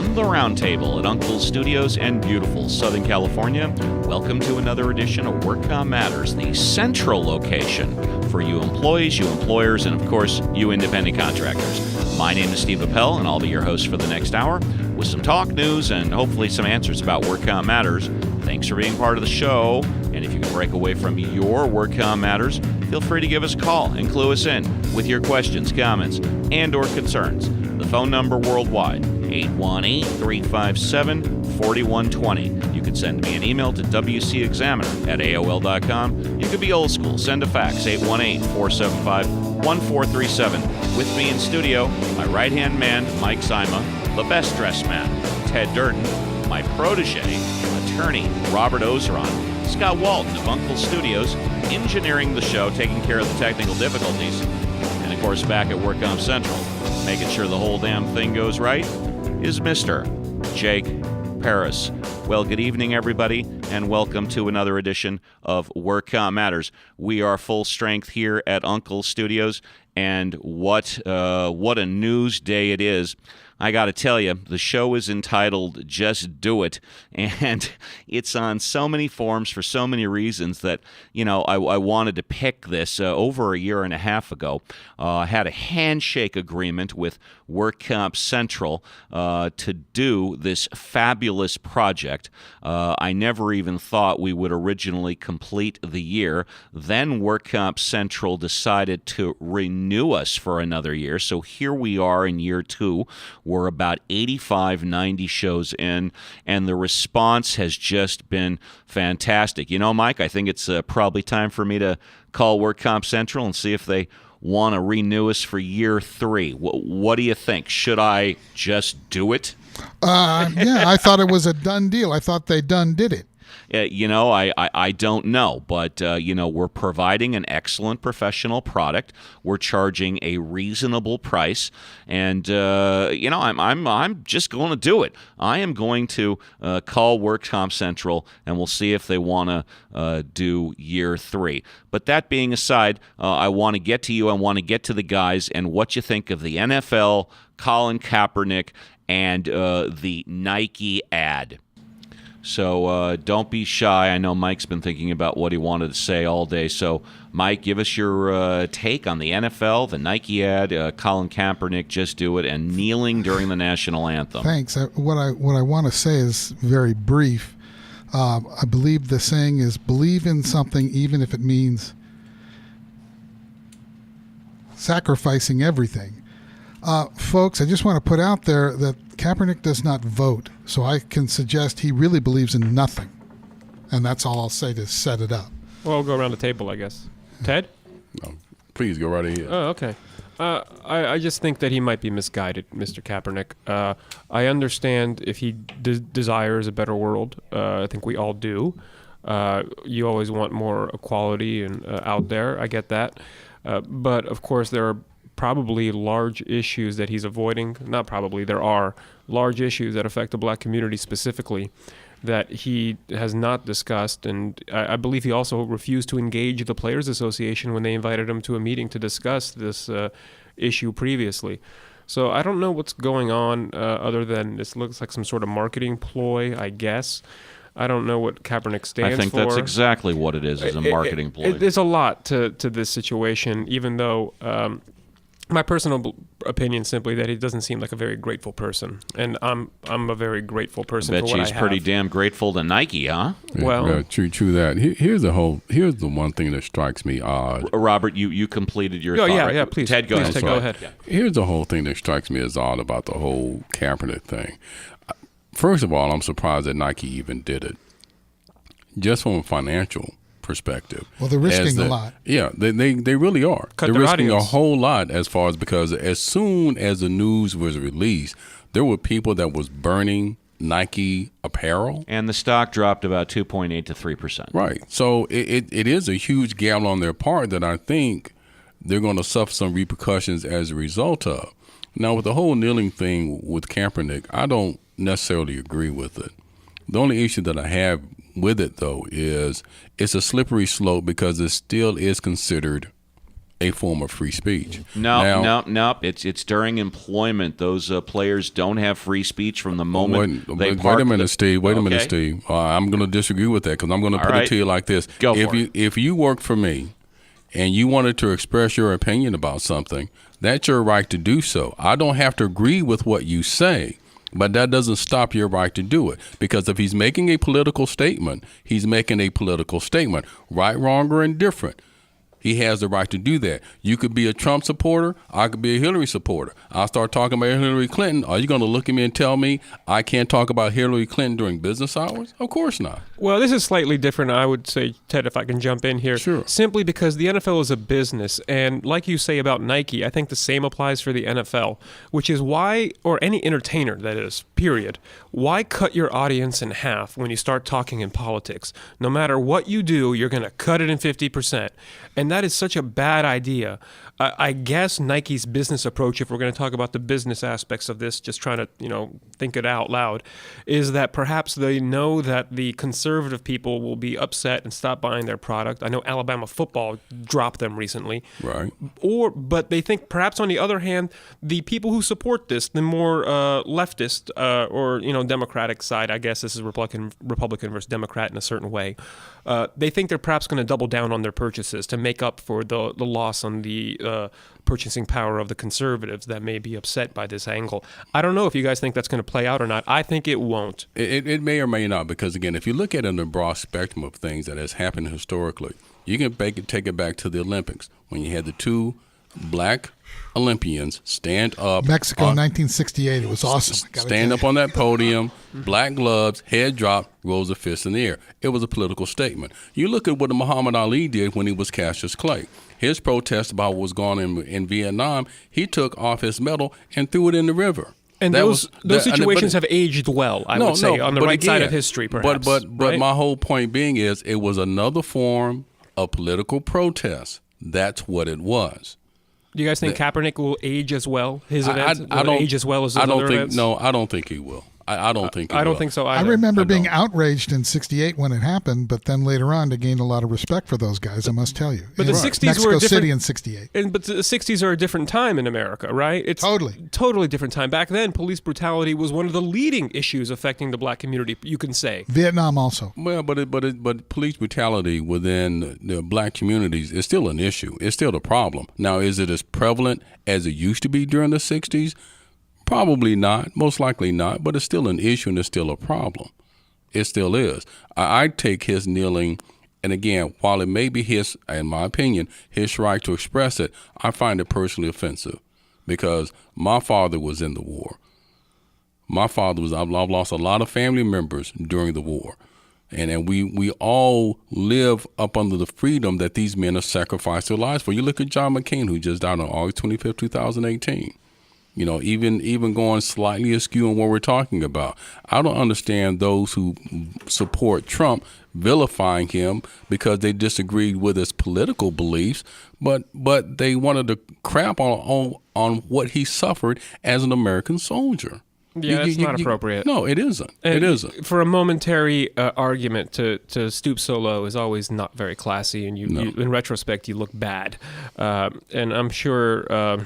from the Round Table at Uncle's Studios in beautiful Southern California. Welcome to another edition of WorkCom Matters, the central location for you employees, you employers, and of course, you independent contractors. My name is Steve Appel, and I'll be your host for the next hour with some talk, news, and hopefully some answers about WorkCom Matters. Thanks for being part of the show, and if you can break away from your WorkCom Matters, feel free to give us a call and clue us in with your questions, comments, and or concerns. The phone number worldwide, 818-357-4120. You can send me an email to wcexaminer@aol.com. You could be old school. Send a fax, 818-475-1437. With me in studio, my right-hand man, Mike Zima, the best-dressed man, Ted Durden, my protege, attorney Robert Ozeron, Scott Walton of Uncle Studios, engineering the show, taking care of the technical difficulties, and of course back at WorkCom Central, making sure the whole damn thing goes right, is Mr. Jake Paris. Well, good evening, everybody, and welcome to another edition of WorkCom Matters. We are full strength here at Uncle Studios, and what a news day it is. I got to tell you, the show is entitled Just Do It, and it's on so many forms for so many reasons that, you know, I wanted to pick this over a year and a half ago. I had a handshake agreement with WorkComp Central to do this fabulous project. I never even thought we would originally complete the year. Then WorkComp Central decided to renew us for another year, so here we are in year two. We're about 85, 90 shows in, and the response has just been fantastic. You know, Mike, I think it's probably time for me to call WorkComp Central and see if they want to renew us for year three. What do you think? Should I just do it? Yeah, I thought it was a done deal. I thought they did it. You know, I don't know, but, you know, we're providing an excellent professional product. We're charging a reasonable price, and, you know, I'm just going to do it. I am going to call WorkCom Central, and we'll see if they want to do year three. But that being aside, I want to get to you. I want to get to the guys and what you think of the NFL, Colin Kaepernick, and the Nike ad. So don't be shy. I know Mike's been thinking about what he wanted to say all day. So, Mike, give us your take on the NFL, the Nike ad, Colin Kaepernick, Just Do It, and kneeling during the national anthem. Thanks. What I want to say is very brief. I believe the saying is believe in something even if it means sacrificing everything. Folks, I just want to put out there that Kaepernick does not vote, so I can suggest he really believes in nothing. And that's all I'll say to set it up. Well, we'll go around the table, I guess. Ted? No, please go right ahead. Oh, okay. I just think that he might be misguided, Mr. Kaepernick. I understand if he desires a better world. I think we all do. You always want more equality and out there. I get that. But, of course, there are probably large issues that he's avoiding. Not probably, there are large issues that affect the black community specifically that he has not discussed. And I believe he also refused to engage the Players Association when they invited him to a meeting to discuss this issue previously. So I don't know what's going on other than this looks like some sort of marketing ploy, I guess. I don't know what Kaepernick stands for. I think that's exactly what it is a marketing ploy. There's a lot to this situation, even though my personal opinion simply that he doesn't seem like a very grateful person, and I'm a very grateful person. I bet she's pretty damn grateful to Nike, huh? Well, true that. Here's the one thing that strikes me odd. Robert, you completed your thought. Yeah, please. Ted, go ahead. Ted, go ahead. Yeah. Here's the whole thing that strikes me as odd about the whole Kaepernick thing. First of all, I'm surprised that Nike even did it, just from a financial perspective. Well, they're risking a lot. Yeah, they really are. They're risking a whole lot because as soon as the news was released, there were people that was burning Nike apparel. And the stock dropped about 2.8 to 3%. Right. So it is a huge gamble on their part that I think they're going to suffer some repercussions as a result of. Now, with the whole kneeling thing with Kaepernick, I don't necessarily agree with it. The only issue that I have with it, though, is it's a slippery slope because it still is considered a form of free speech. No. It's during employment. Those players don't have free speech from the moment they park. Wait a minute, Steve. I'm going to disagree with that because I'm going to put it to you like this. Go for it. If you work for me and you wanted to express your opinion about something, that's your right to do so. I don't have to agree with what you say, but that doesn't stop your right to do it. Because if he's making a political statement, he's making a political statement, right, wrong, or indifferent. He has the right to do that. You could be a Trump supporter. I could be a Hillary supporter. I'll start talking about Hillary Clinton. Are you going to look at me and tell me I can't talk about Hillary Clinton during business hours? Of course not. Well, this is slightly different, I would say, Ted, if I can jump in here. Sure. Simply because the NFL is a business. And like you say about Nike, I think the same applies for the NFL, which is why, or any entertainer, that is, period, why cut your audience in half when you start talking in politics? No matter what you do, you're going to cut it in 50%. And that is such a bad idea. I guess Nike's business approach, if we're going to talk about the business aspects of this, just trying to, think it out loud, is that perhaps they know that the conservative people will be upset and stop buying their product. I know Alabama football dropped them recently. Right. But they think perhaps on the other hand, the people who support this, the more leftist or Democratic side, I guess this is Republican versus Democrat in a certain way, they think they're perhaps going to double down on their purchases to make up for the loss on the purchasing power of the conservatives that may be upset by this angle. I don't know if you guys think that's going to play out or not. I think it won't. It may or may not, because, again, if you look at it in the broad spectrum of things that has happened historically, you can take it back to the Olympics when you had the two black Olympians stand up. Mexico, 1968. It was awesome. Stand up on that podium, black gloves, head drop, rose a fist in the air. It was a political statement. You look at what Muhammad Ali did when he was Cassius Clay. His protest about what was going on in Vietnam, he took off his medal and threw it in the river. And those situations have aged well, I would say, on the right side of history, perhaps. But right? my whole point being is it was another form of political protest. That's what it was. Do you guys think Kaepernick will age as well? His events will age as well as his other events? No, I don't think he will. I don't think he will. I don't think so either. I remember being outraged in '68 when it happened, but then later on to gain a lot of respect for those guys, I must tell you. But the 60s Mexico were different. City in '68. But the 60s are a different time in America, right? It's totally different time. Back then, police brutality was one of the leading issues affecting the black community, you can say. Vietnam also. Well, but police brutality within the black communities is still an issue. It's still a problem. Now, is it as prevalent as it used to be during the 60s? Probably not, most likely not, but it's still an issue and it's still a problem. It still is. I take his kneeling, and again, while it may be his, in my opinion, his right to express it, I find it personally offensive because my father was in the war. I've lost a lot of family members during the war. And we all live up under the freedom that these men have sacrificed their lives for. You look at John McCain, who just died on August 25th, 2018. Even going slightly askew on what we're talking about. I don't understand those who support Trump vilifying him because they disagreed with his political beliefs, but they wanted to crap on what he suffered as an American soldier. Yeah, that's not appropriate. No, it isn't. And it isn't. For a momentary argument to stoop so low is always not very classy, and you in retrospect, you look bad. And I'm sure...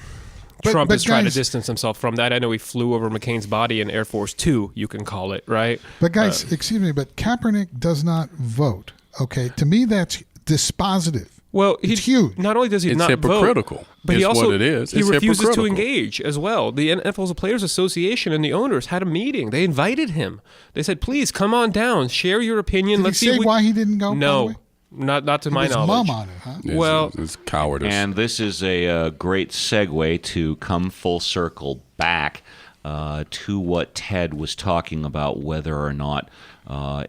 Trump is trying to distance himself from that. I know he flew over McCain's body in Air Force Two, you can call it, right? But guys, excuse me, but Kaepernick does not vote. Okay, to me that's dispositive. Well, it's huge. Not only does he not hypocritical. vote, but he what it is. He refuses to engage as well. The NFL Players Association and the owners had a meeting. They invited him. They said, "Please come on down, share your opinion. Did he say why he didn't go? No. Not to my knowledge. Mom on it, huh? It's cowardice. And this is a great segue to come full circle back to what Ted was talking about, whether or not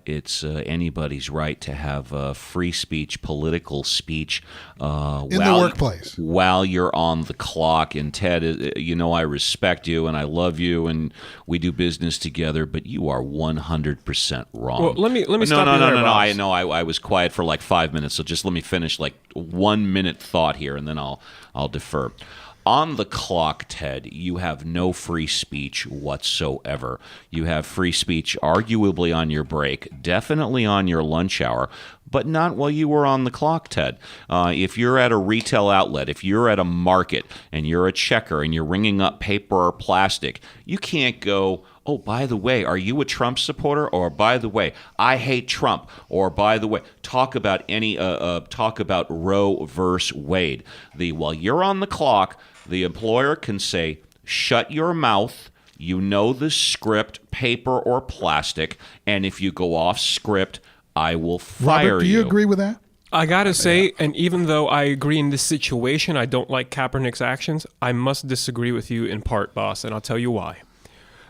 it's anybody's right to have free speech, political speech in the workplace while you're on the clock. And Ted, I respect you and I love you and we do business together, but you are 100% wrong. Well, let me stop you there, No. I was quiet for like 5 minutes, so just let me finish like 1 minute thought here, and then I'll defer. On the clock, Ted, you have no free speech whatsoever. You have free speech arguably on your break, definitely on your lunch hour, but not while you were on the clock, Ted. If you're at a retail outlet, if you're at a market and you're a checker and you're ringing up paper or plastic, you can't go, oh, by the way, are you a Trump supporter? Or by the way, I hate Trump. Or by the way, talk about Roe versus Wade. While you're on the clock, the employer can say, shut your mouth. You know the script, paper or plastic, and if you go off script, I will fire you. Robert, do you agree with that? I gotta say, and even though I agree in this situation, I don't like Kaepernick's actions, I must disagree with you in part, boss, and I'll tell you why.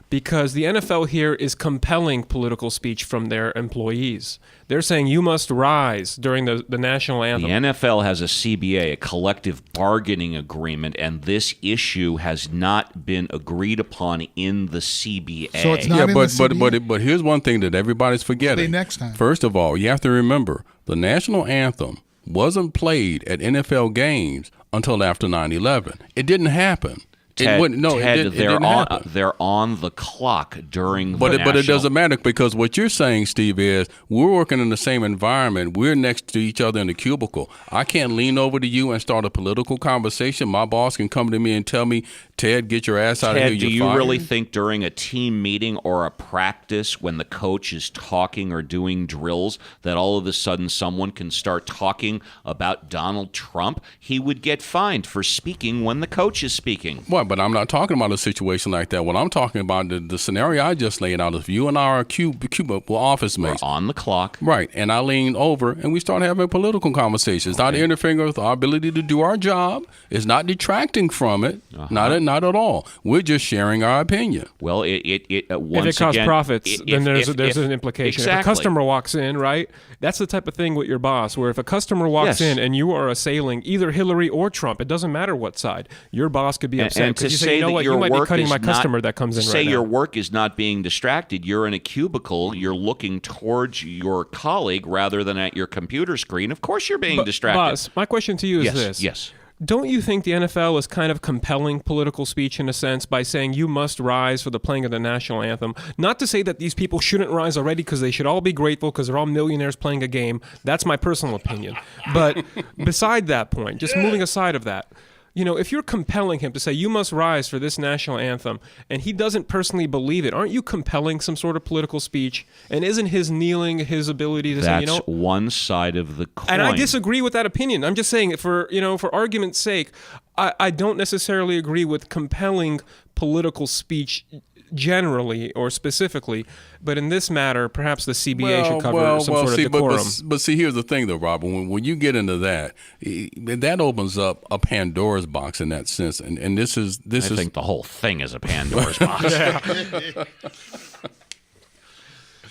Because the NFL here is compelling political speech from their employees. They're saying you must rise during the national anthem. The NFL has a CBA, a collective bargaining agreement, and this issue has not been agreed upon in the CBA. So it's not in the CBA? But here's one thing that everybody's forgetting. Maybe next time. First of all, you have to remember the national anthem wasn't played at NFL games until after 9/11. It didn't happen. Ted, it didn't happen. They're on the clock during the But national... it doesn't matter, because what you're saying, Steve, is we're working in the same environment. We're next to each other in the cubicle. I can't lean over to you and start a political conversation. My boss can come to me and tell me, Ted, get your ass out of here. Ted, do you really think during a team meeting or a practice when the coach is talking or doing drills that all of a sudden someone can start talking about Donald Trump? He would get fined for speaking when the coach is speaking. What? But I'm not talking about a situation like that. What I'm talking about, the scenario I just laid out, is you and I are cubicle office mates. We're on the clock. Right. And I lean over and we start having a political conversation. It's not interfering with our ability to do our job. It's not detracting from it. Not at all. We're just sharing our opinion. Well, once if it costs profits, then there's an implication. Exactly. If a customer walks in, right? That's the type of thing with your boss, where if a customer walks in and you are assailing either Hillary or Trump, it doesn't matter what side, your boss could be upset. And to you say say, you know that what, your you might be work cutting is my not- customer that comes in to right say now. your work is not being distracted, you're in a cubicle, you're looking towards your colleague rather than at your computer screen. Of course you're being distracted. Boss, my question to you is this. Yes. Don't you think the NFL is kind of compelling political speech in a sense by saying you must rise for the playing of the national anthem? Not to say that these people shouldn't rise already, because they should all be grateful because they're all millionaires playing a game. That's my personal opinion. But beside that point, just moving aside of that, you know, if you're compelling him to say you must rise for this national anthem and he doesn't personally believe it, aren't you compelling some sort of political speech? And isn't his kneeling his ability to say, you know, That's one side of the coin. and I disagree with that opinion. I'm just saying, for argument's sake, I don't necessarily agree with compelling political speech generally or specifically, but in this matter, perhaps the CBA should cover some sort of decorum. But see, here's the thing, though, Robert. When you get into that, that opens up a Pandora's box in that sense, and this is. I think the whole thing is a Pandora's box.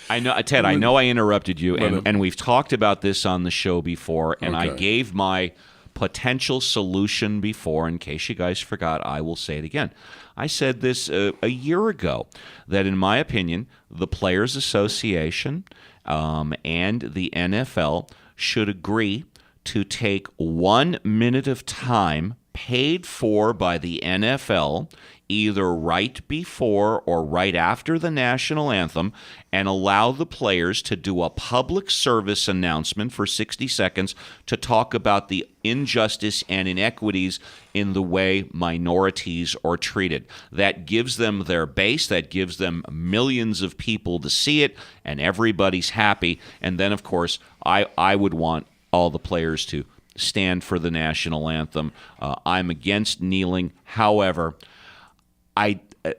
I know, Ted. I know I interrupted you, and we've talked about this on the show before, and I gave my potential solution before. In case you guys forgot, I will say it again. I said this a year ago, that in my opinion, the Players Association and the NFL should agree to take 1 minute of time paid for by the NFL either right before or right after the national anthem, and allow the players to do a public service announcement for 60 seconds to talk about the injustice and inequities in the way minorities are treated. That gives them their base, that gives them millions of people to see it, and everybody's happy. And then, of course, I would want all the players to stand for the national anthem. I'm against kneeling. However,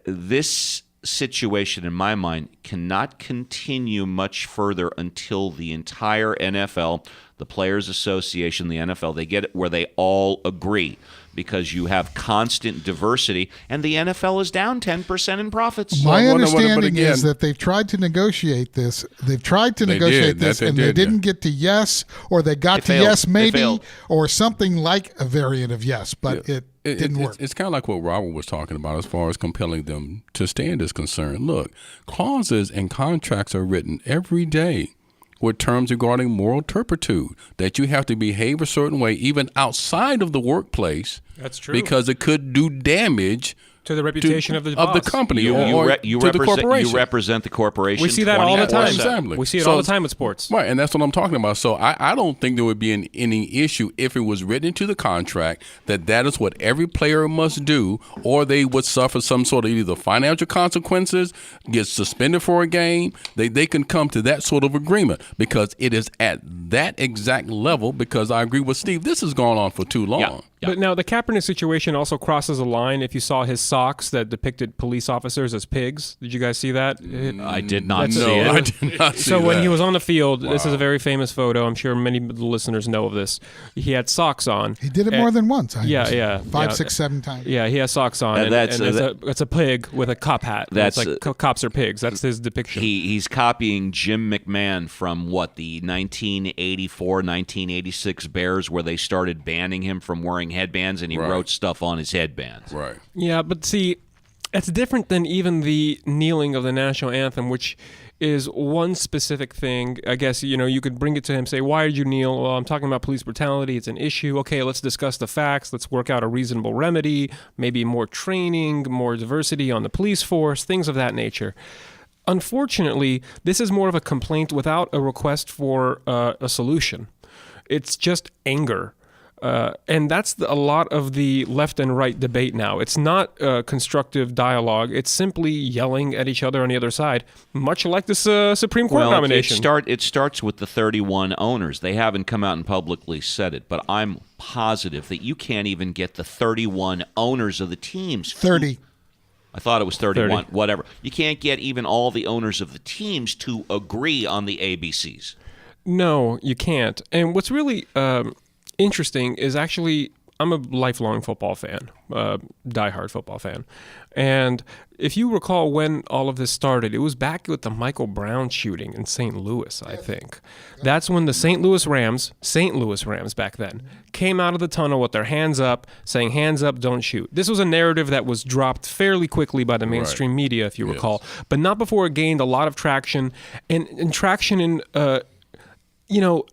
this situation, in my mind, cannot continue much further until the entire NFL, the Players Association, the NFL, they get it where they all agree, because you have constant diversity, and the NFL is down 10% in profits. My understanding is that they've tried to negotiate this. They've tried to negotiate this, and they didn't get to yes, or they got to yes maybe, or something like a variant of yes, but it didn't work. It's kind of like what Robert was talking about as far as compelling them to stand is concerned. Look, clauses and contracts are written every day with terms regarding moral turpitude, that you have to behave a certain way even outside of the workplace. That's true. Because it could do damage To the reputation of the of the boss. company You or to the corporation. You represent the corporation. We see that all the time. 24/7. Exactly. We see it So- all the time with sports. Right, and that's what I'm talking about. So I don't think there would be any issue if it was written into the contract that is what every player must do, or they would suffer some sort of either financial consequences, get suspended for a game. They can come to that sort of agreement because it is at that exact level. Because I agree with Steve, this has gone on for too long. Yeah. But now the Kaepernick situation also crosses a line. If you saw his socks that depicted police officers as pigs, did you guys see that? I did not see No, it. I did not see So when that. he was on the field, this is a very famous photo. I'm sure many of the listeners know of this. He had socks on. He did it more than once. I Yeah, understand. yeah, 5, yeah. 6, 7 times. Yeah, he has socks on. And And, that's- it's a pig with a cop hat. That's- It's like cops are pigs. That's his depiction. He's copying Jim McMahon from the 1984, 1986 Bears, where they started banning him from wearing headbands, and he Right. wrote stuff on his headbands. Right. Yeah, but see, it's different than even the kneeling of the national anthem, which is one specific thing. I guess, you could bring it to him, say, why did you kneel? Well, I'm talking about police brutality. It's an issue. Okay, let's discuss the facts. Let's work out a reasonable remedy, maybe more training, more diversity on the police force, things of that nature. Unfortunately, this is more of a complaint without a request for a solution. It's just anger. And that's a lot of the left and right debate now. It's not constructive dialogue. It's simply yelling at each other on the other side, much like this Supreme Court nomination. It starts with the 31 owners. They haven't come out and publicly said it, but I'm positive that you can't even get the 31 owners of the teams. 30. I thought it was 31. 30. Whatever. You can't get even all the owners of the teams to agree on the ABCs. No, you can't. And what's really interesting is actually I'm a lifelong football fan, diehard football fan. And if you recall when all of this started, it was back with the Michael Brown shooting in St. Louis, I think. That's when the St. Louis Rams back then, came out of the tunnel with their hands up, saying, hands up, don't shoot. This was a narrative that was dropped fairly quickly by the mainstream media, if you recall, but not before it gained a lot of traction, and traction in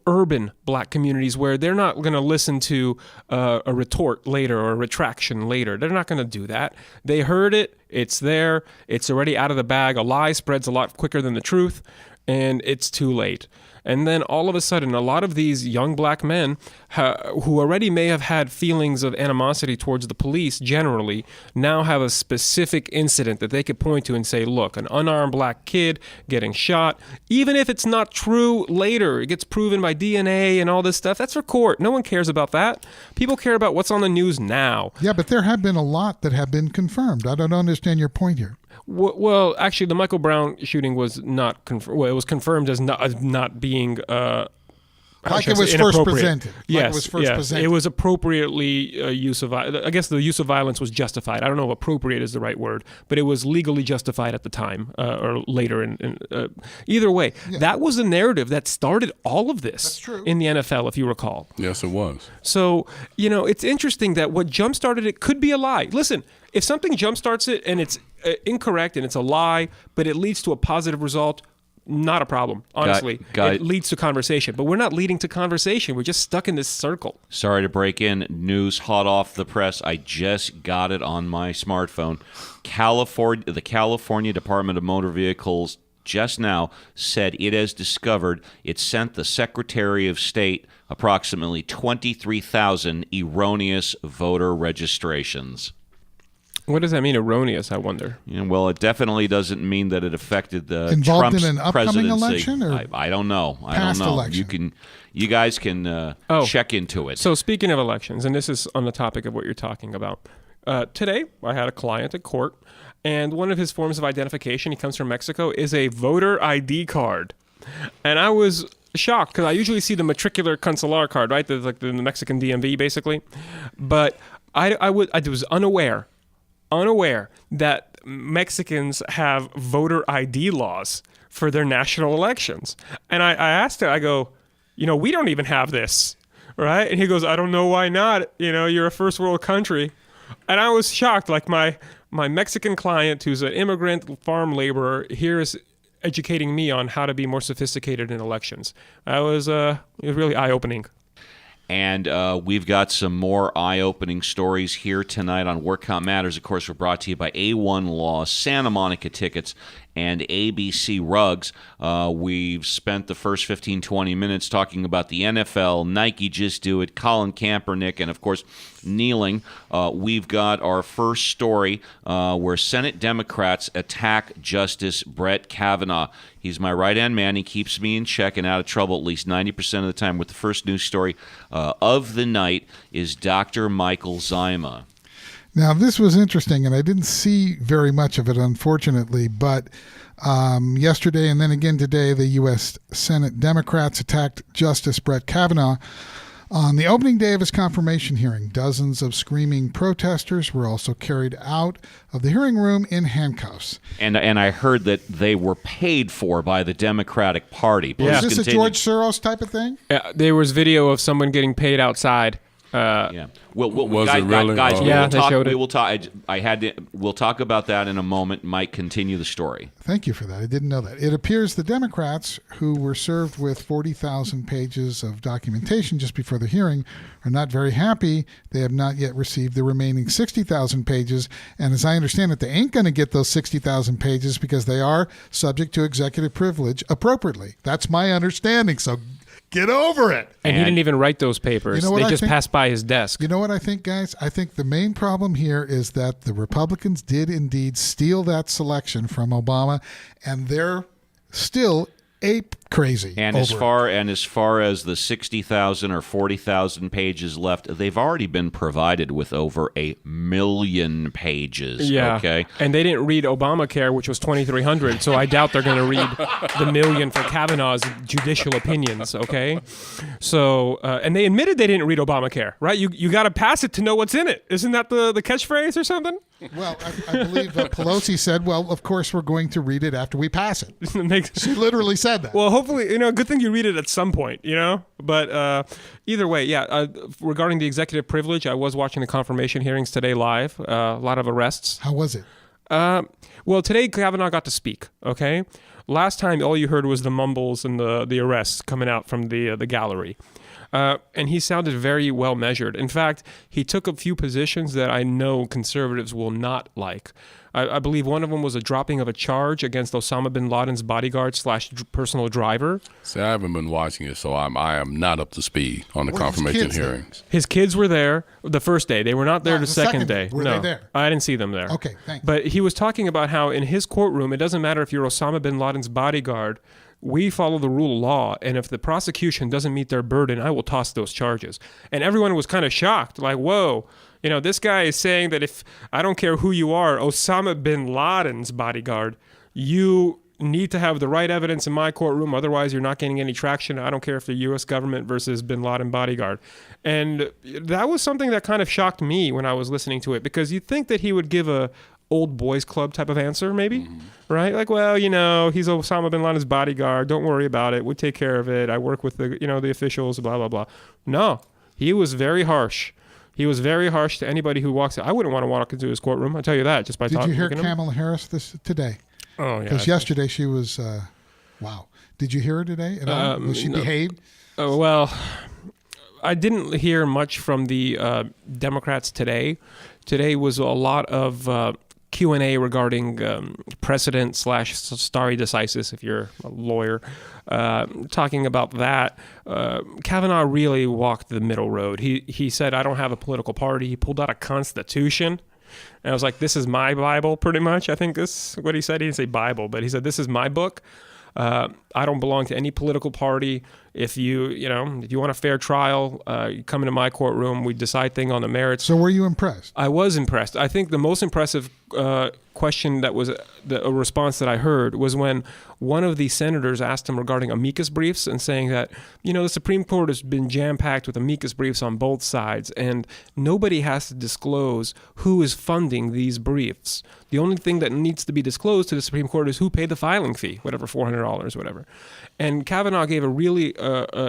urban black communities where they're not going to listen to a retort later or a retraction later. They're not going to do that. They heard it. It's there. It's already out of the bag. A lie spreads a lot quicker than the truth, and it's too late. And then all of a sudden, a lot of these young black men who already may have had feelings of animosity towards the police generally now have a specific incident that they could point to and say, look, an unarmed black kid getting shot, even if it's not true later, it gets proven by DNA and all this stuff, that's for court. No one cares about that. People care about what's on the news now. Yeah, but there have been a lot that have been confirmed. I don't understand your point here. Well, actually, the Michael Brown shooting was not confirmed. Well, it was confirmed as not being Like it was first presented. Yes, Like it was first presented. It was appropriately use of. I guess the use of violence was justified. I don't know if appropriate is the right word, but it was legally justified at the time or later. Either way, that was the narrative that started all of this. That's true. In the NFL, if you recall. Yes, it was. So, it's interesting that what jump-started it could be a lie. Listen, if something jump-starts it and it's incorrect and it's a lie, but it leads to a positive result, not a problem, honestly. It leads to conversation. But we're not leading to conversation. We're just stuck in this circle. Sorry to break in. News hot off the press. I just got it on my smartphone. The California Department of Motor Vehicles just now said it has discovered it sent the Secretary of State approximately 23,000 erroneous voter registrations. What does that mean, erroneous, I wonder? Well, it definitely doesn't mean that it affected the Involved Trump's in an upcoming presidency. election, or I don't know. past election? You guys can check into it. So speaking of elections, and this is on the topic of what you're talking about, today I had a client at court, and one of his forms of identification, he comes from Mexico, is a voter ID card. And I was shocked because I usually see the matricular consular card, right? That's like the Mexican DMV, basically. But I was unaware that Mexicans have voter ID laws for their national elections. And I asked him, I go, we don't even have this, right? And he goes, I don't know why not. You're a first world country. And I was shocked. Like my Mexican client, who's an immigrant farm laborer, here is educating me on how to be more sophisticated in elections. It was really eye-opening. And we've got some more eye-opening stories here tonight on Work Count Matters. Of course, we're brought to you by A1 Law, Santa Monica Tickets, and ABC Rugs. We've spent the first 15, 20 minutes talking about the NFL, Nike Just Do It, Colin Kaepernick, and, of course, kneeling. We've got our first story where Senate Democrats attack Justice Brett Kavanaugh. He's my right-hand man. He keeps me in check and out of trouble at least 90% of the time. With the first news story of the night is Dr. Michael Zima. Now, this was interesting, and I didn't see very much of it, unfortunately, but yesterday and then again today, the U.S. Senate Democrats attacked Justice Brett Kavanaugh on the opening day of his confirmation hearing. Dozens of screaming protesters were also carried out of the hearing room in handcuffs. And I heard that they were paid for by the Democratic Party. Is this a George Soros type of thing? There was video of someone getting paid outside. Yeah. Well, was it really? Guys, they showed it. We'll talk about that in a moment. Mike, continue the story. Thank you for that. I didn't know that. It appears the Democrats, who were served with 40,000 pages of documentation just before the hearing, are not very happy. They have not yet received the remaining 60,000 pages. And as I understand it, they ain't going to get those 60,000 pages because they are subject to executive privilege appropriately. That's my understanding. So get over it. And he didn't even write those papers. You know what they I just think? passed by his desk. You know what I think, guys? I think the main problem here is that the Republicans did indeed steal that selection from Obama, and they're still ape crazy. And as far as the 60,000 or 40,000 pages left, they've already been provided with over 1 million pages. Yeah. Okay. And they didn't read Obamacare, which was 2,300. So I doubt they're going to read the million for Kavanaugh's judicial opinions. Okay. So and they admitted they didn't read Obamacare, right? You got to pass it to know what's in it. Isn't that the catchphrase or something? Well, I believe Pelosi said, well, of course we're going to read it after we pass it. She literally said that. Well, hopefully, good thing you read it at some point, But either way, yeah, regarding the executive privilege, I was watching the confirmation hearings today live. A lot of arrests. How was it? Well, today Kavanaugh got to speak, okay? Last time, all you heard was the mumbles and the arrests coming out from the gallery. And he sounded very well measured. In fact, he took a few positions that I know conservatives will not like. I believe one of them was a dropping of a charge against Osama bin Laden's bodyguard / personal driver. See, I haven't been watching it, so I am not up to speed on the confirmation hearings. His kids were there the first day. They were not there the second day. Were they there? I didn't see them there. Okay, thanks. But he was talking about how in his courtroom, it doesn't matter if you're Osama bin Laden's bodyguard. We follow the rule of law, and if the prosecution doesn't meet their burden, I will toss those charges. And everyone was kind of shocked, like, whoa, this guy is saying that if I don't care who you are, Osama bin Laden's bodyguard, you need to have the right evidence in my courtroom, otherwise you're not getting any traction. I don't care if the U.S. government versus bin Laden bodyguard. And that was something that kind of shocked me when I was listening to it, because you'd think that he would give a old boys club type of answer, maybe, right? Like, well, he's Osama bin Laden's bodyguard. Don't worry about it. We take care of it. I work with the officials, blah, blah, blah. No, he was very harsh. He was very harsh to anybody who walks in. I wouldn't want to walk into his courtroom. I'll tell you that just by talking to him. Did you hear Kamala Harris today? Oh, yeah. Because yesterday she was, wow. Did you hear her today at all? Was she behaved? Well, I didn't hear much from the Democrats today. Today was a lot of Q&A regarding precedent / stare decisis, if you're a lawyer, talking about that. Kavanaugh really walked the middle road. He said, I don't have a political party. He pulled out a constitution. And I was like, this is my Bible, pretty much. I think this is what he said. He didn't say Bible, but he said, this is my book. I don't belong to any political party. If you want a fair trial, you come into my courtroom. We decide things on the merits. So were you impressed? I was impressed. I think the most impressive question that was a response that I heard was when one of the senators asked him regarding amicus briefs and saying that, the Supreme Court has been jam-packed with amicus briefs on both sides, and nobody has to disclose who is funding these briefs. The only thing that needs to be disclosed to the Supreme Court is who paid the filing fee, whatever, $400, whatever. And Kavanaugh gave a really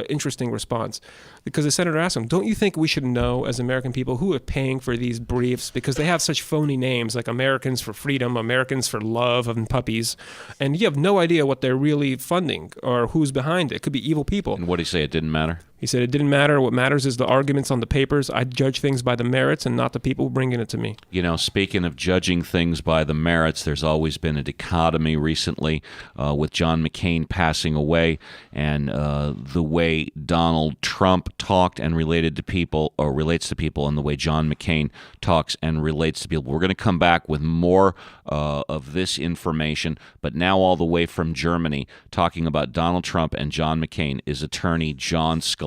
interesting response. because the senator asked him, don't you think we should know as American people who are paying for these briefs, because they have such phony names like Americans for Freedom, Americans for Love and Puppies, and you have no idea what they're really funding or who's behind it. It could be evil people. And what did he say? It didn't matter? He said it didn't matter. What matters is the arguments on the papers. I judge things by the merits and not the people bringing it to me. You know, speaking of judging things by the merits, there's always been a dichotomy recently with John McCain passing away and the way Donald Trump talked and related to people, or relates to people, and the way John McCain talks and relates to people. We're going to come back with more of this information, but now all the way from Germany, talking about Donald Trump and John McCain, is attorney John Scalia.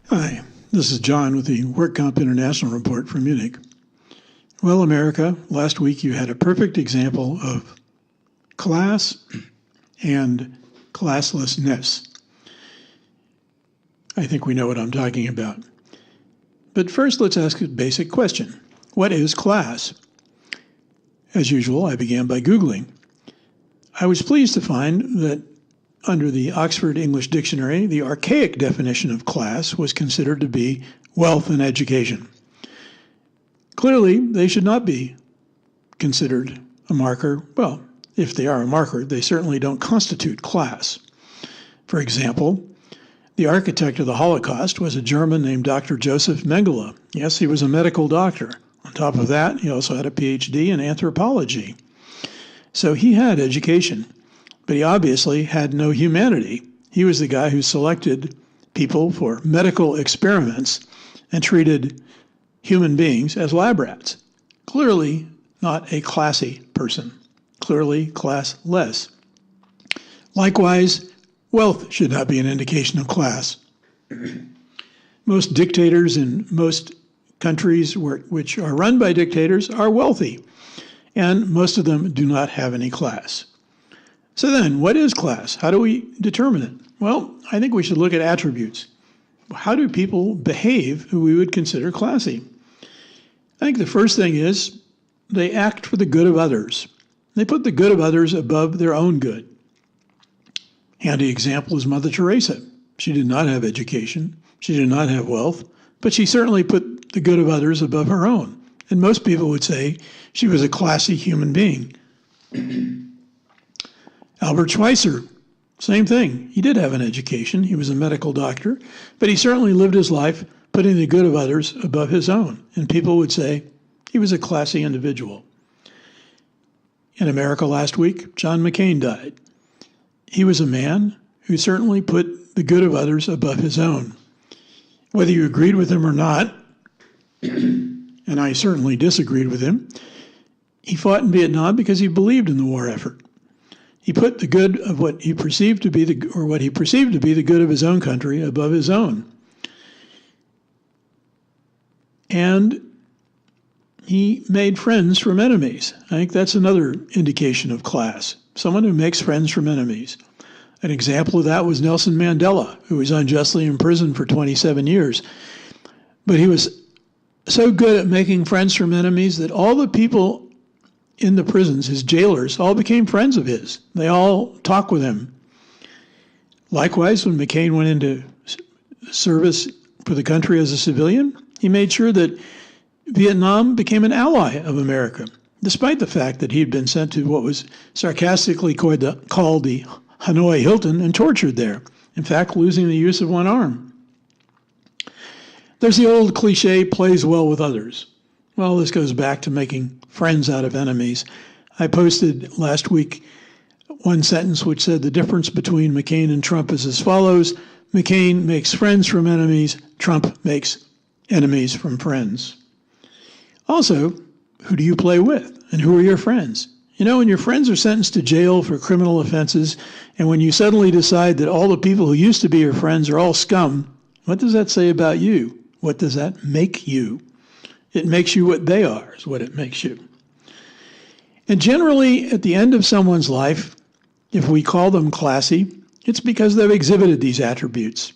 Hi, this is John with the Work Comp International Report from Munich. Well, America, last week you had a perfect example of class and classlessness. I think we know what I'm talking about. But first, let's ask a basic question. What is class? As usual, I began by Googling. I was pleased to find that under the Oxford English Dictionary, the archaic definition of class was considered to be wealth and education. Clearly, they should not be considered a marker. Well, if they are a marker, they certainly don't constitute class. For example, the architect of the Holocaust was a German named Dr. Joseph Mengele. Yes, he was a medical doctor. On top of that, he also had a PhD in anthropology. So he had education, but he obviously had no humanity. He was the guy who selected people for medical experiments and treated human beings as lab rats. Clearly not a classy person, clearly classless. Likewise, wealth should not be an indication of class. Most dictators in most countries which are run by dictators are wealthy, and most of them do not have any class. So then, what is class? How do we determine it? Well, I think we should look at attributes. How do people behave who we would consider classy? I think the first thing is they act for the good of others. They put the good of others above their own good. Handy example is Mother Teresa. She did not have education. She did not have wealth, but she certainly put the good of others above her own. And most people would say she was a classy human being. Albert Schweitzer, same thing. He did have an education. He was a medical doctor, but he certainly lived his life putting the good of others above his own. And people would say he was a classy individual. In America last week, John McCain died. He was a man who certainly put the good of others above his own. Whether you agreed with him or not, and I certainly disagreed with him, he fought in Vietnam because he believed in the war effort. He put the good of what he perceived to be the good of his own country above his own. And he made friends from enemies. I think that's another indication of class. Someone who makes friends from enemies. An example of that was Nelson Mandela, who was unjustly imprisoned for 27 years. But he was so good at making friends from enemies that all the people in the prisons, his jailers, all became friends of his. They all talked with him. Likewise, when McCain went into service for the country as a civilian, he made sure that Vietnam became an ally of America, despite the fact that he had been sent to what was sarcastically called the Hanoi Hilton and tortured there, in fact, losing the use of one arm. There's the old cliche, plays well with others. Well, this goes back to making friends out of enemies. I posted last week one sentence which said the difference between McCain and Trump is as follows: McCain makes friends from enemies, Trump makes enemies from friends. Also, who do you play with, and who are your friends? You know, when your friends are sentenced to jail for criminal offenses, and when you suddenly decide that all the people who used to be your friends are all scum, what does that say about you? What does that make you? It makes you what they are, is what it makes you. And generally, at the end of someone's life, if we call them classy, it's because they've exhibited these attributes.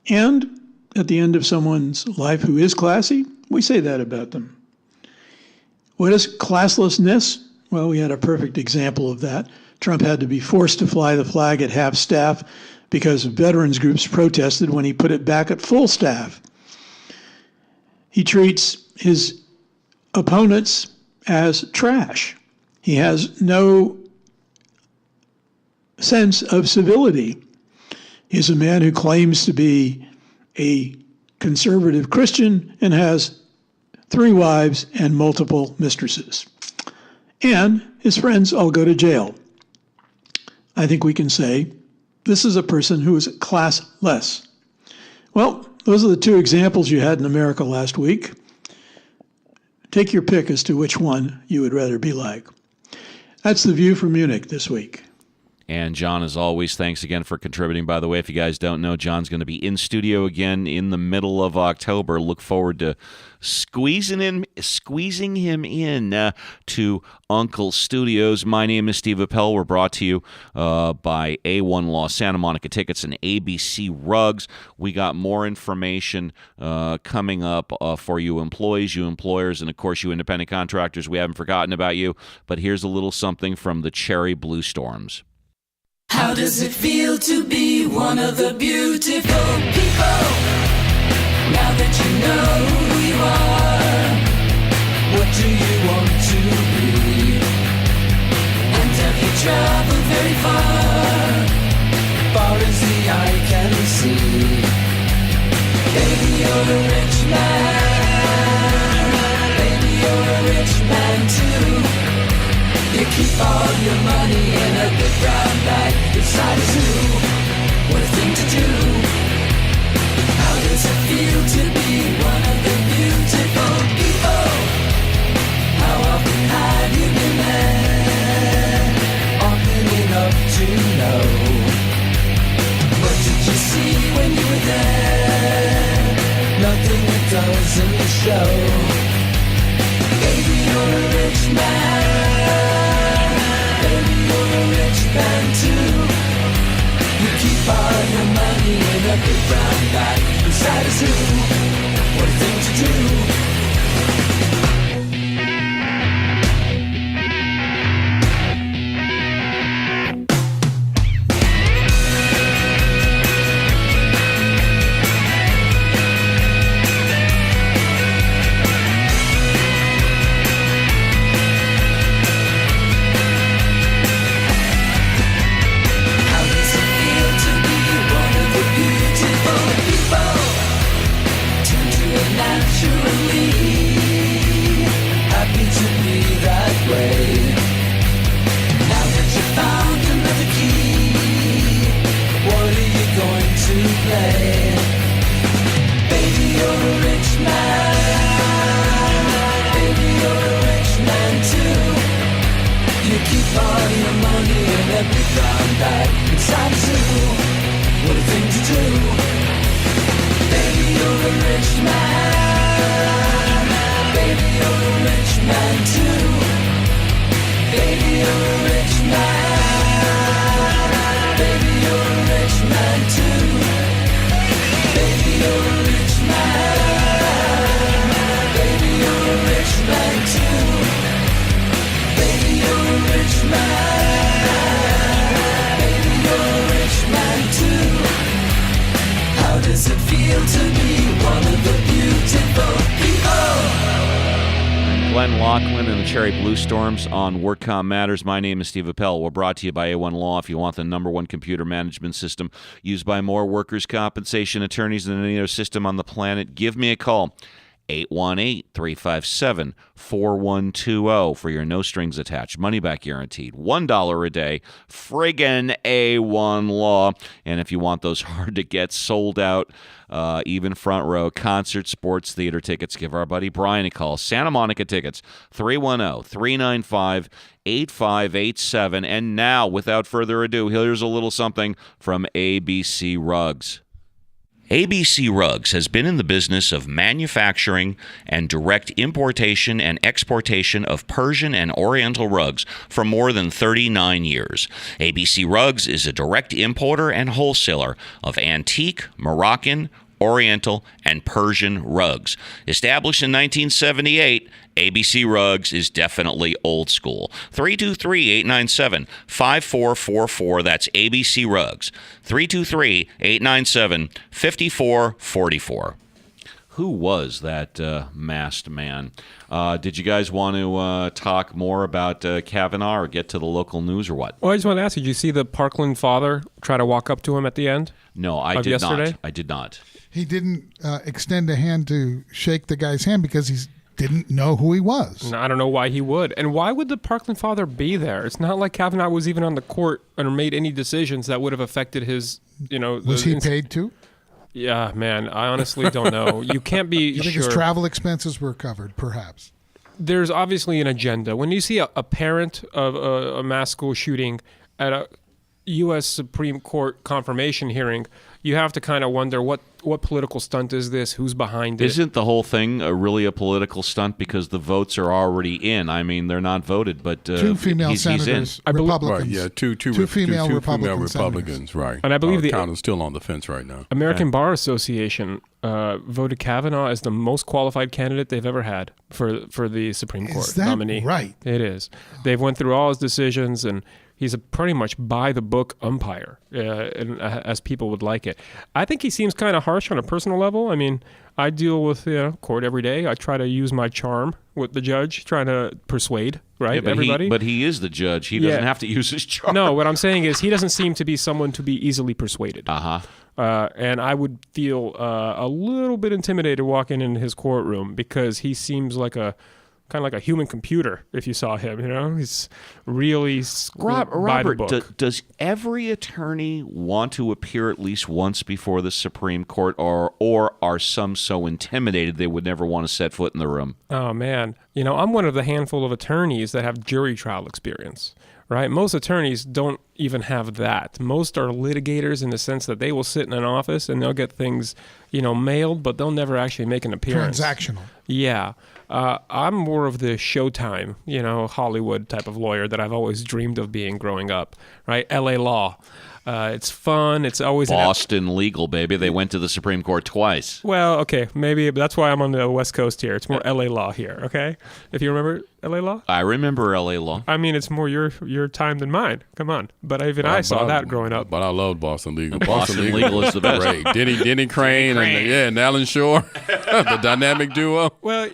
And at the end of someone's life who is classy, we say that about them. What is classlessness? Well, we had a perfect example of that. Trump had to be forced to fly the flag at half-staff because veterans groups protested when he put it back at full staff. He treats his opponents as trash. He has no sense of civility. He's a man who claims to be a conservative Christian and has 3 wives and multiple mistresses. And his friends all go to jail. I think we can say this is a person who is classless. Well, those are the 2 examples you had in America last week. Take your pick as to which one you would rather be like. That's The View from Munich this week. And John, as always, thanks again for contributing. By the way, if you guys don't know, John's going to be in studio again in the middle of October. Look forward to squeezing him in to Uncle Studios. My name is Steve Appel. We're brought to you by A1 Law, Santa Monica Tickets, and ABC Rugs. We got more information coming up for you employees, you employers, and of course you independent contractors. We haven't forgotten about you. But here's a little something from the Cherry Blue Storms. How does it feel to be one of the beautiful people? Now that you know who you are, what do you want to be? And have you traveled very far? Far as the eye can see. Baby, you're a rich man. Baby, you're a rich man too. You keep all your money in a big brown bag inside a zoo. What a thing to do. How does it feel to be one of the beautiful people? How often have you been there? Often enough to know. What did you see when you were there? Nothing that doesn't show. Baby, you're a rich man. Man too. You keep all your money in a big brown bag inside a zoo. What a thing to do. Cherry Blue Storms on WorkCom Matters. My name is Steve Appel. We're brought to you by A1 Law. If you want the #1 computer management system used by more workers' compensation attorneys than any other system on the planet, give me a call. 818-357-4120 for your no strings attached money back guaranteed. $1 a day. Friggin' A1 Law. And if you want those hard to get, sold out, even front row concert, sports, theater tickets, give our buddy Brian a call. Santa Monica Tickets, 310-395-8587. And now, without further ado, here's a little something from ABC Rugs. ABC Rugs has been in the business of manufacturing and direct importation and exportation of Persian and Oriental rugs for more than 39 years. ABC Rugs is a direct importer and wholesaler of antique, Moroccan, Oriental, and Persian rugs. Established in 1978, ABC Rugs is definitely old school. 323-897-5444. That's ABC Rugs. 323-897-5444. Who was that masked man? Did you guys want to talk more about Kavanaugh or get to the local news or what? Well, I just want to ask you, did you see the Parkland father try to walk up to him at the end? No, I did not. I did not. He didn't extend a hand to shake the guy's hand because he didn't know who he was. And I don't know why he would. And why would the Parkland father be there? It's not like Kavanaugh was even on the court or made any decisions that would have affected his, Was he paid to? Yeah, man, I honestly don't know. You can't be You think his travel expenses were covered, perhaps? There's obviously an agenda. When you see a parent of a mass school shooting at a U.S. Supreme Court confirmation hearing, you have to kind of wonder what political stunt is this? Who's behind it? Isn't the whole thing really a political stunt because the votes are already in? I mean, they're not voted, but two female he's senators, in. Republicans. Right, yeah, two female Republicans, senators. right. And I believe the count is still on the fence right now. American Bar Association voted Kavanaugh as the most qualified candidate they've ever had for the Supreme Court Is that nominee. right? It is. They've went through all his decisions, and he's a pretty much by-the-book umpire, as people would like it. I think he seems kind of harsh on a personal level. I mean, I deal with court every day. I try to use my charm with the judge, trying to persuade, right, everybody. But he is the judge. He doesn't have to use his charm. No, what I'm saying is he doesn't seem to be someone to be easily persuaded. And I would feel a little bit intimidated walking in his courtroom because he seems like kind of like a human computer. If you saw him, he's really by the book. Does every attorney want to appear at least once before the Supreme Court, or are some so intimidated they would never want to set foot in the room? Oh man, I'm one of the handful of attorneys that have jury trial experience. Right? Most attorneys don't even have that. Most are litigators in the sense that they will sit in an office and they'll get things, mailed, but they'll never actually make an appearance. Transactional. Yeah. I'm more of the Showtime, Hollywood type of lawyer that I've always dreamed of being growing up, right? LA law. It's fun. It's always Boston legal, baby. They went to the Supreme Court twice. Well, okay, maybe that's why I'm on the West Coast here. It's more LA law here, okay? If you remember LA law? I remember LA law. I mean, it's more your time than mine. Come on. But even I saw that growing up. But I loved Boston legal. Boston legal is the best. Right. Denny Crane and Alan Shore, the dynamic duo. Well,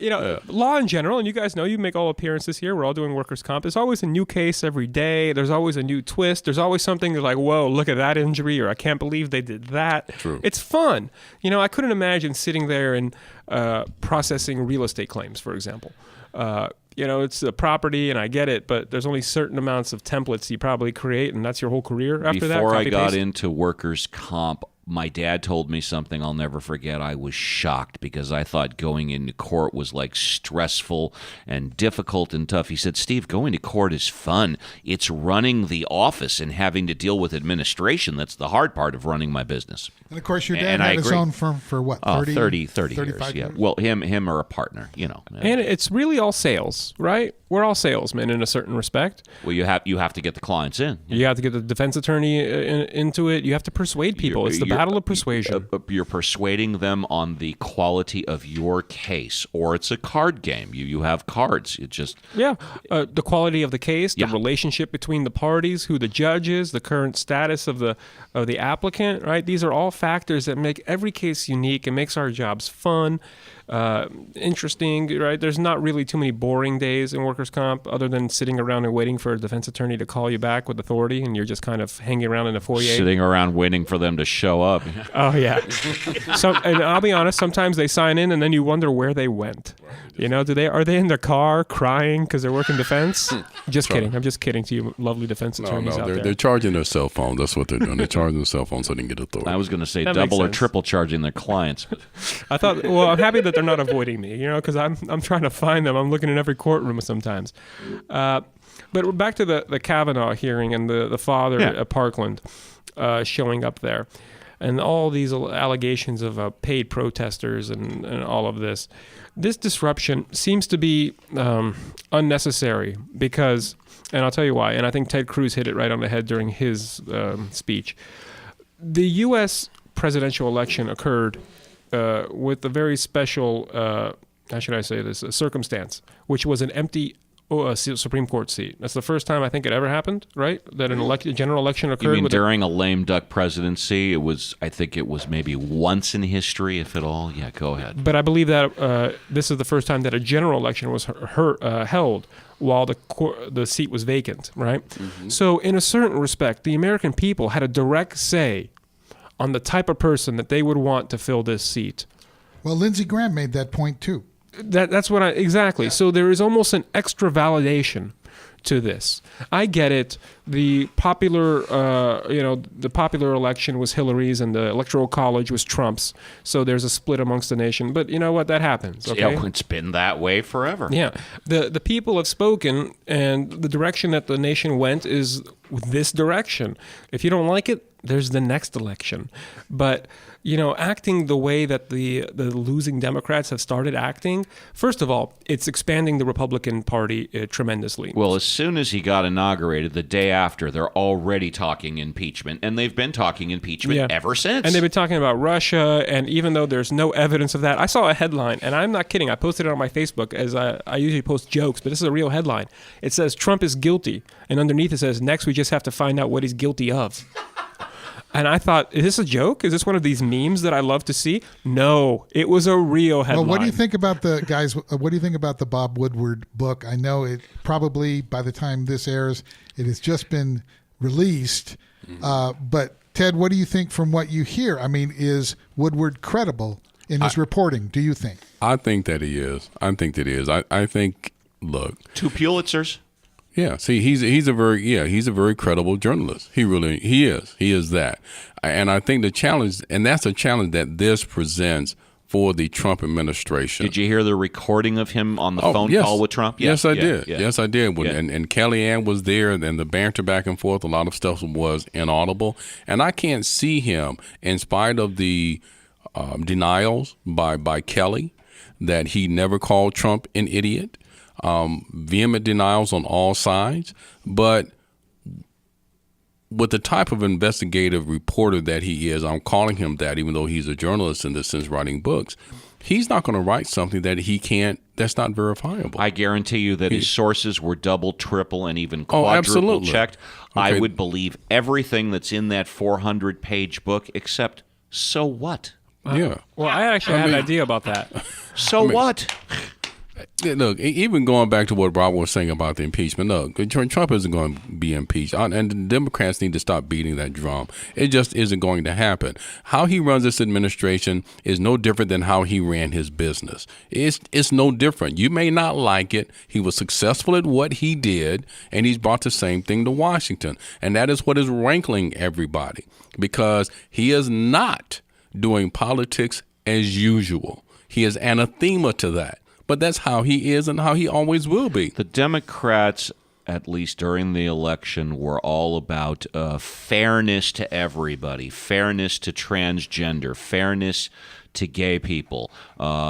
law in general, and you guys know you make all appearances here. We're all doing workers' comp. There's always a new case every day. There's always a new twist. There's always something that's like, whoa, look at that injury, or I can't believe they did that. True. It's fun. I couldn't imagine sitting there and processing real estate claims, for example. It's a property, and I get it, but there's only certain amounts of templates you probably create, and that's your whole career after that. Before I got into workers' comp, my dad told me something I'll never forget. I was shocked because I thought going into court was like stressful and difficult and tough. He said, Steve, going to court is fun. It's running the office and having to deal with administration. That's the hard part of running my business. And of course, your dad had his own firm for what, 30 years? Yeah. Well, him or a partner, And it's really all sales, right? We're all salesmen in a certain respect. Well, you have to get the clients in. You have to get the defense attorney into it. You have to persuade people. It's the battle of persuasion. You're persuading them on the quality of your case, or it's a card game. You have cards. It just the quality of the case, the relationship between the parties, who the judge is, the current status of the applicant. Right? These are all factors that make every case unique and makes our jobs fun. Interesting, right? There's not really too many boring days in workers' comp other than sitting around and waiting for a defense attorney to call you back with authority, and you're just kind of hanging around in the foyer. Sitting around waiting for them to show up. Oh, yeah. And I'll be honest, sometimes they sign in and then you wonder where they went. Are they in their car crying because they're working defense? Just kidding. I'm just kidding to you lovely defense attorneys out there. They're charging their cell phone. That's what they're doing. They're charging their cell phone so they can get authority. I was going to say double or triple charging their clients. I'm happy that they're not avoiding me, because I'm trying to find them. I'm looking in every courtroom sometimes. But back to the Kavanaugh hearing and the father at Parkland showing up there. And all these allegations of paid protesters and all of this. This disruption seems to be unnecessary because, and I'll tell you why, and I think Ted Cruz hit it right on the head during his speech. The U.S. presidential election occurred with a very special, how should I say this, circumstance, which was an empty Supreme Court seat. That's the first time I think it ever happened, right? That a general election occurred. You mean during a lame duck presidency? I think it was maybe once in history, if at all. Yeah, go ahead. But I believe that this is the first time that a general election was held while the seat was vacant, right? Mm-hmm. So in a certain respect, the American people had a direct say on the type of person that they would want to fill this seat. Well, Lindsey Graham made that point too. That's what exactly. Yeah. So there is almost an extra validation to this. I get it. The popular, the popular election was Hillary's, and the Electoral College was Trump's. So there's a split amongst the nation. But you know what? That happens. Okay? Yeah, it's been that way forever. Yeah. The people have spoken, and the direction that the nation went is this direction. If you don't like it, there's the next election. But, acting the way that the losing Democrats have started acting, first of all, it's expanding the Republican Party tremendously. Well, as soon as he got inaugurated, the day after, they're already talking impeachment, and they've been talking impeachment ever since. And they've been talking about Russia, and even though there's no evidence of that, I saw a headline, and I'm not kidding, I posted it on my Facebook, as I usually post jokes, but this is a real headline. It says, Trump is guilty, and underneath it says, next we just have to find out what he's guilty of. And I thought, is this a joke? Is this one of these memes that I love to see? No, it was a real headline. Well, what do you think about what do you think about the Bob Woodward book? I know it probably, by the time this airs, it has just been released. But Ted, what do you think from what you hear? I mean, is Woodward credible in his reporting, do you think? I think that he is. I think, look. 2 Pulitzers. Yeah, see, he's a very credible journalist. He is that. And I think the challenge, and that's a challenge that this presents for the Trump administration. Did you hear the recording of him on the phone call with Trump? Yes, I did. Yeah. Yes, I did. Yeah. And Kellyanne was there, and the banter back and forth, a lot of stuff was inaudible. And I can't see him, in spite of the denials by Kelly that he never called Trump an idiot. Vehement denials on all sides, but with the type of investigative reporter that he is, I'm calling him that, even though he's a journalist in this sense, writing books, he's not going to write something that's not verifiable. I guarantee you that his sources were double, triple, and even quadruple checked. Okay. I would believe everything that's in that 400-page book, except so what? Yeah. Well, I actually had an idea about that. What? Look, even going back to what Robert was saying about the impeachment, look, Trump isn't going to be impeached, and the Democrats need to stop beating that drum. It just isn't going to happen. How he runs this administration is no different than how he ran his business. It's no different. You may not like it. He was successful at what he did, and he's brought the same thing to Washington, and that is what is rankling everybody, because he is not doing politics as usual. He is anathema to that. But that's how he is and how he always will be. The Democrats, at least during the election, were all about fairness to everybody, fairness to transgender, fairness to gay people,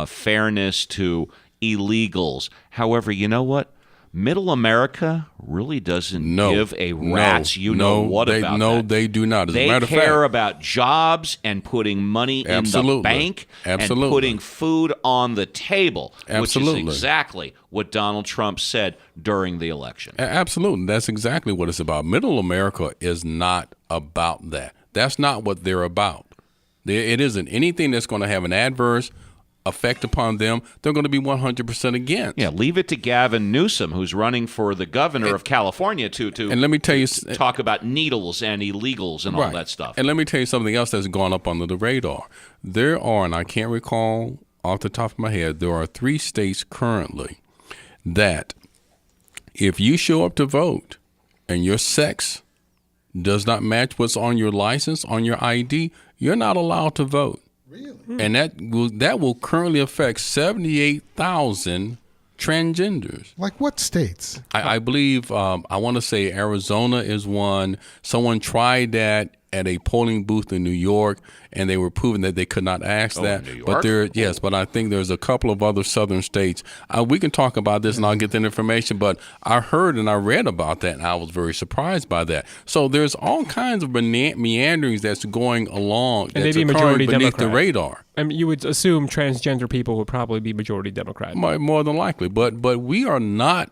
fairness to illegals. However, you know what? Middle America really doesn't give a rat's about that. No, they do not. They care about jobs and putting money in the bank and putting food on the table, which is exactly what Donald Trump said during the election. Absolutely. That's exactly what it's about. Middle America is not about that. That's not what they're about. It isn't anything that's going to have an adverse effect upon them. They're going to be 100% against. Yeah, leave it to Gavin Newsom, who's running for the governor of California, to and let me tell you, talk about needles and illegals and all that stuff. And let me tell you something else that's gone up under the radar. There are, and I can't recall off the top of my head, there are 3 states currently that if you show up to vote and your sex does not match what's on your license, on your ID, you're not allowed to vote. Really? And that will currently affect 78,000 transgenders. Like what states? I believe, I want to say Arizona is one. Someone tried that at a polling booth in New York, and they were proving that they could not ask that. New York? But I think there's a couple of other southern states. We can talk about this, and I'll get that information. But I heard and I read about that, and I was very surprised by that. So there's all kinds of meanderings that's going along, and that's maybe occurring majority beneath Democrat. the radar. I mean, you would assume transgender people would probably be majority Democrat. More than likely. But we are not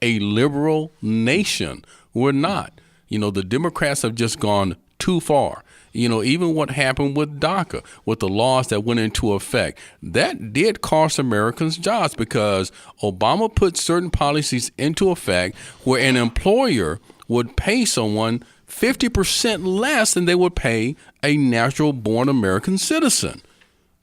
a liberal nation. We're not. The Democrats have just gone too far. Even what happened with DACA, with the laws that went into effect, that did cost Americans jobs because Obama put certain policies into effect where an employer would pay someone 50% less than they would pay a natural-born American citizen.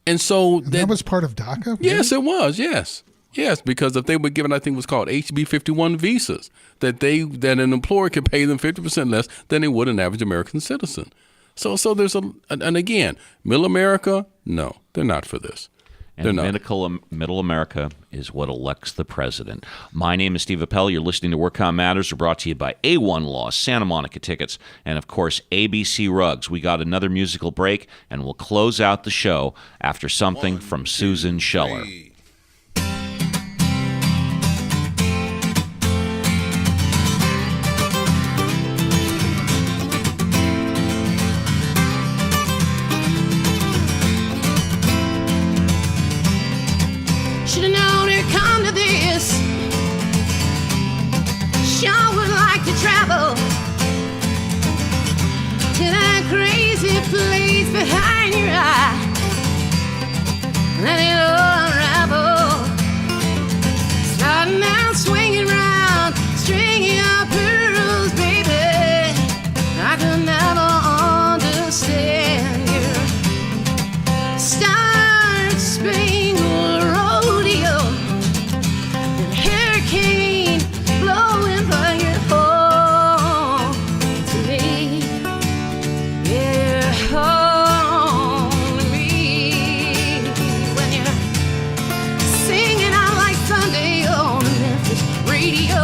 And so that was part of DACA? Really? Yes, it was. Yes, because if they were given, I think it was called HB 51 visas, that an employer could pay them 50% less than they would an average American citizen. So there's and again, middle America, no, they're not for this. And middle America is what elects the president. My name is Steve Appel. You're listening to WorkCom Matters. We're brought to you by A1 Law, Santa Monica Tickets, and, of course, ABC Rugs. We got another musical break, and we'll close out the show after something from Susan Scheller. Should've known it'd come to this. Sure would like to travel to that crazy place behind your eye. Let it all unravel. Starting out swinging round, stringing up pearls, baby. I could never understand you. Start Spangled Rodeo, and hurricane blowing by your home to me. Yeah, home to me. When you're singing out like Sunday on the Memphis radio.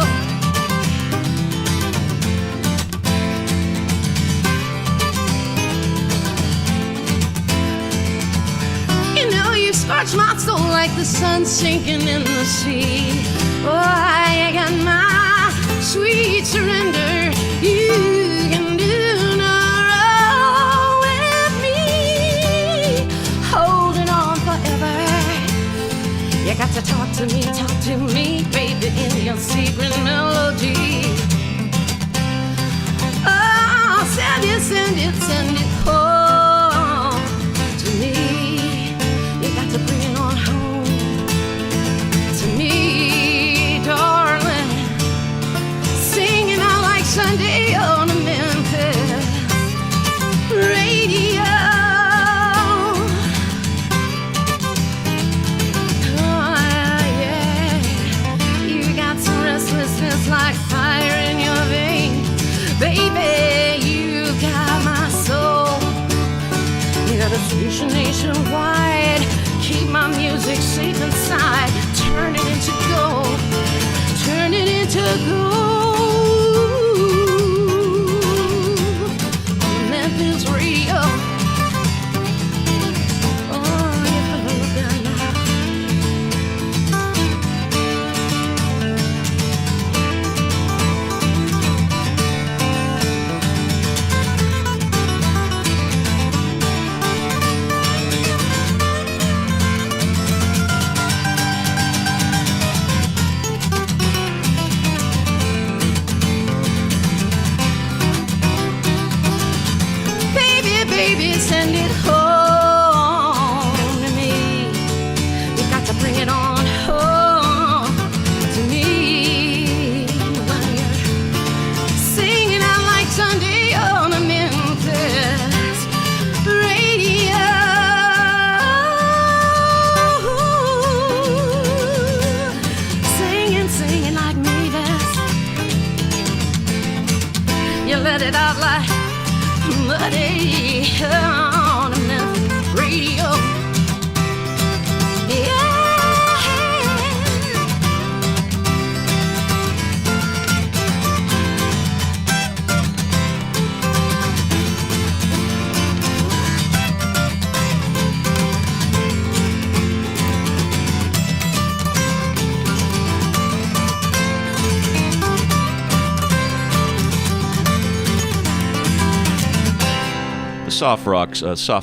You know you scorch my soul like the sun sinking in the sea. Oh, I got my sweet surrender. You can do no wrong with me. Holding on forever. You got to talk to me, baby, in your secret melody. Oh, send it home to me. You got to bring it on home to me, darling. Singing out like Sunday on the Memphis radio. Oh, yeah. You got some restlessness like fire in your veins. Baby, you got my soul. You got a solution nationwide. Keep my music safe inside. Turn it into gold. Turn it into gold. On Memphis radio. Oh, you better look out now. Baby, send it home to me. You got to bring it on home to me. When you're singing out like Sunday on the Memphis radio. Singing like Mavis. You let it out like muddy on the Memphis radio. Yeah. soft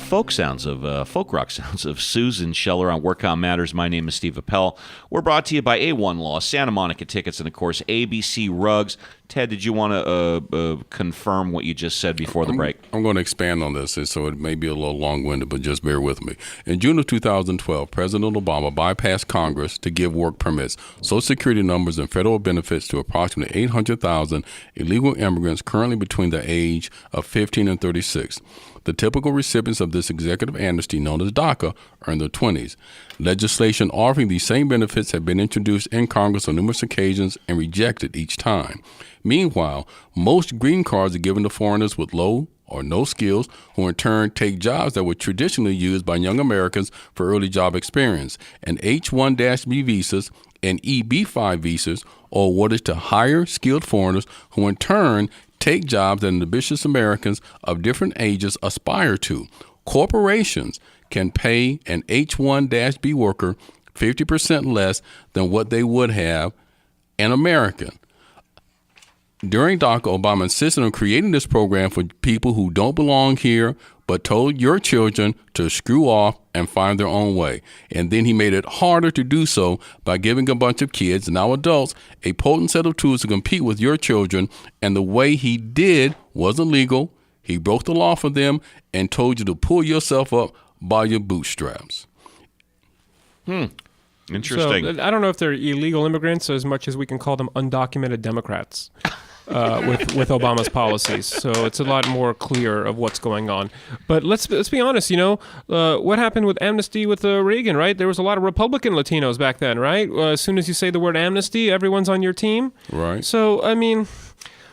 folk sounds of folk rock sounds of Susan Scheller on Work On Matters. My name is Steve Appel. We're brought to you by A1 Law, Santa Monica Tickets, and of course ABC Rugs. Ted, did you want to confirm what you just said before the break? I'm going to expand on this, so it may be a little long-winded, but just bear with me. In June of 2012, President Obama bypassed Congress to give work permits, Social Security numbers, and federal benefits to approximately 800,000 illegal immigrants currently between the age of 15 and 36. The typical recipients of this executive amnesty, known as DACA, are in their 20s. Legislation offering these same benefits have been introduced in Congress on numerous occasions and rejected each time. Meanwhile, most green cards are given to foreigners with low or no skills, who in turn take jobs that were traditionally used by young Americans for early job experience. And H-1B visas and EB-5 visas are awarded to higher skilled foreigners, who in turn take jobs that ambitious Americans of different ages aspire to. Corporations can pay an H-1B worker 50% less than what they would have an American. During DACA, Obama insisted on creating this program for people who don't belong here, but told your children to screw off and find their own way. And then he made it harder to do so by giving a bunch of kids, now adults, a potent set of tools to compete with your children. And the way he did wasn't legal. He broke the law for them and told you to pull yourself up by your bootstraps. Interesting. So, I don't know if they're illegal immigrants as much as we can call them undocumented Democrats. With Obama's policies, so it's a lot more clear of what's going on. But let's be honest. What happened with amnesty with Reagan? Right, there was a lot of Republican Latinos back then. Right, as soon as you say the word amnesty, everyone's on your team. Right. So I mean,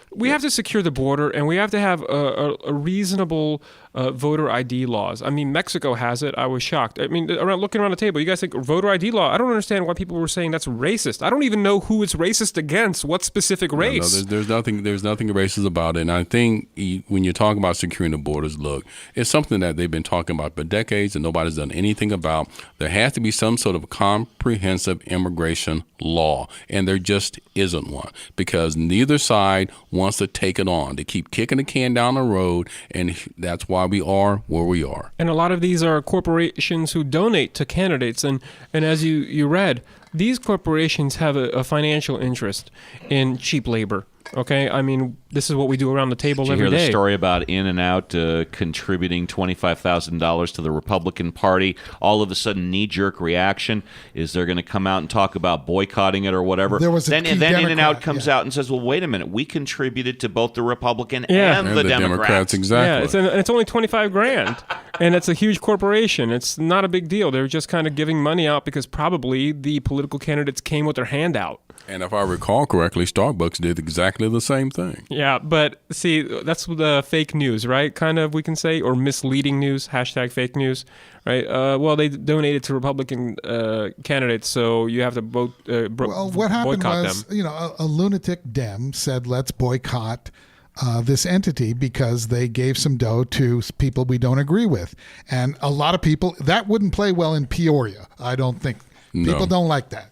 we have to secure the border, and we have to have a reasonable voter ID laws. I mean, Mexico has it. I was shocked. I mean, looking around the table, you guys think voter ID law? I don't understand why people were saying that's racist. I don't even know who it's racist against. What specific race? No, there's nothing racist about it. And I think when you talk about securing the borders, look, it's something that they've been talking about for decades and nobody's done anything about. There has to be some sort of comprehensive immigration law, and there just isn't one, because neither side wants to take it on. They keep kicking the can down the road, and that's why we are where we are. And a lot of these are corporations who donate to candidates. And as you read, these corporations have a financial interest in cheap labor. Okay, I mean, this is what we do around the table every day. Did you hear the story about In-N-Out contributing $25,000 to the Republican Party? All of a sudden, knee-jerk reaction is they're going to come out and talk about boycotting it or whatever. There was then In-N-Out comes out and says, well, wait a minute, we contributed to both the Republican and the Democrats. Exactly. Yeah, it's only $25,000, and it's a huge corporation. It's not a big deal. They're just kind of giving money out because probably the political candidates came with their hand out. And if I recall correctly, Starbucks did exactly the same thing. Yeah, but see, that's the fake news, right? Kind of, we can say, or misleading news, hashtag fake news, right? Well, they donated to Republican candidates, so you have to what happened was, them. A lunatic Dem said, let's boycott this entity because they gave some dough to people we don't agree with. And a lot of people, that wouldn't play well in Peoria, I don't think. No. People don't like that.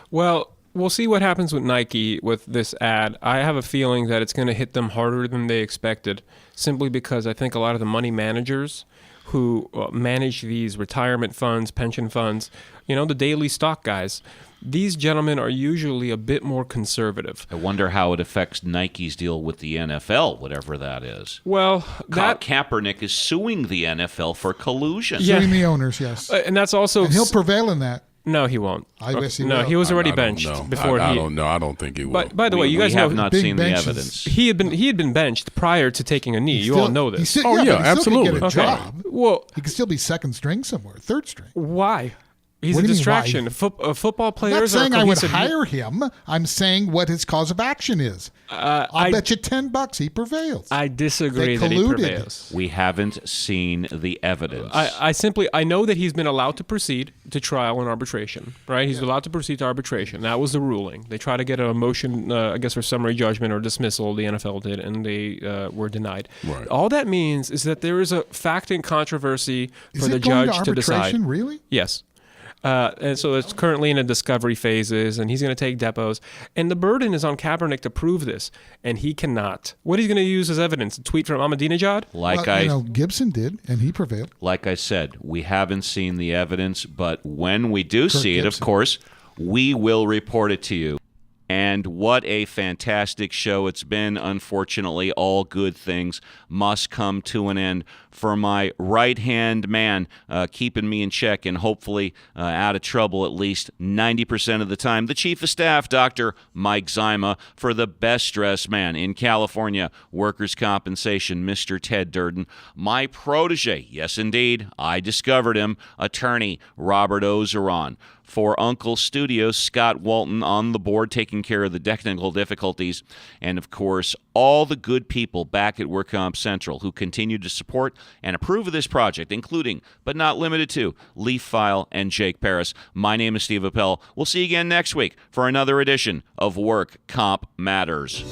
Well, we'll see what happens with Nike with this ad. I have a feeling that it's going to hit them harder than they expected, simply because I think a lot of the money managers who manage these retirement funds, pension funds, the daily stock guys, these gentlemen are usually a bit more conservative. I wonder how it affects Nike's deal with the NFL, whatever that is. Well, Kaepernick is suing the NFL for collusion. Suing the owners, yes. And that's also... And he'll prevail in that. No, he won't. I guess he will. No, he was already benched before he... I don't know. I don't think he will. But by the way, you guys have know... not seen the evidence. He had been benched prior to taking a knee. You all know this. Absolutely. He still Okay. get a job. Well, he could still be second string somewhere, third string. Why? He's What a do you mean, distraction. why? Football players I'm not saying are I would cohesive. hire him. I'm saying what his cause of action is. I'll bet you $10 he prevails. I disagree They that he colluded. prevails. We haven't seen the evidence. I know that he's been allowed to proceed to trial and arbitration, right? He's allowed to proceed to arbitration. That was the ruling. They tried to get a motion, I guess, for summary judgment or dismissal, the NFL did, and they were denied. Right. All that means is that there is a fact and controversy for the Is it going judge to to decide. arbitration, really? Yes. And so it's currently in a discovery phases, and he's going to take depots. And the burden is on Kaepernick to prove this, and he cannot. What he's going to use as evidence? A tweet from Ahmadinejad? Gibson did, and he prevailed. Like I said, we haven't seen the evidence, but when we do see it, of course, we will report it to you. And what a fantastic show it's been. Unfortunately, all good things must come to an end. For my right-hand man, keeping me in check and hopefully out of trouble at least 90% of the time, the Chief of Staff, Dr. Mike Zyma. For the best-dressed man in California, workers' compensation, Mr. Ted Durden. My protege, yes indeed, I discovered him, attorney Robert Ozeron. For Uncle Studios, Scott Walton on the board taking care of the technical difficulties. And, of course, all the good people back at WorkComp Central who continue to support and approve of this project, including, but not limited to, Leaf File and Jake Paris. My name is Steve Appel. We'll see you again next week for another edition of Work Comp Matters.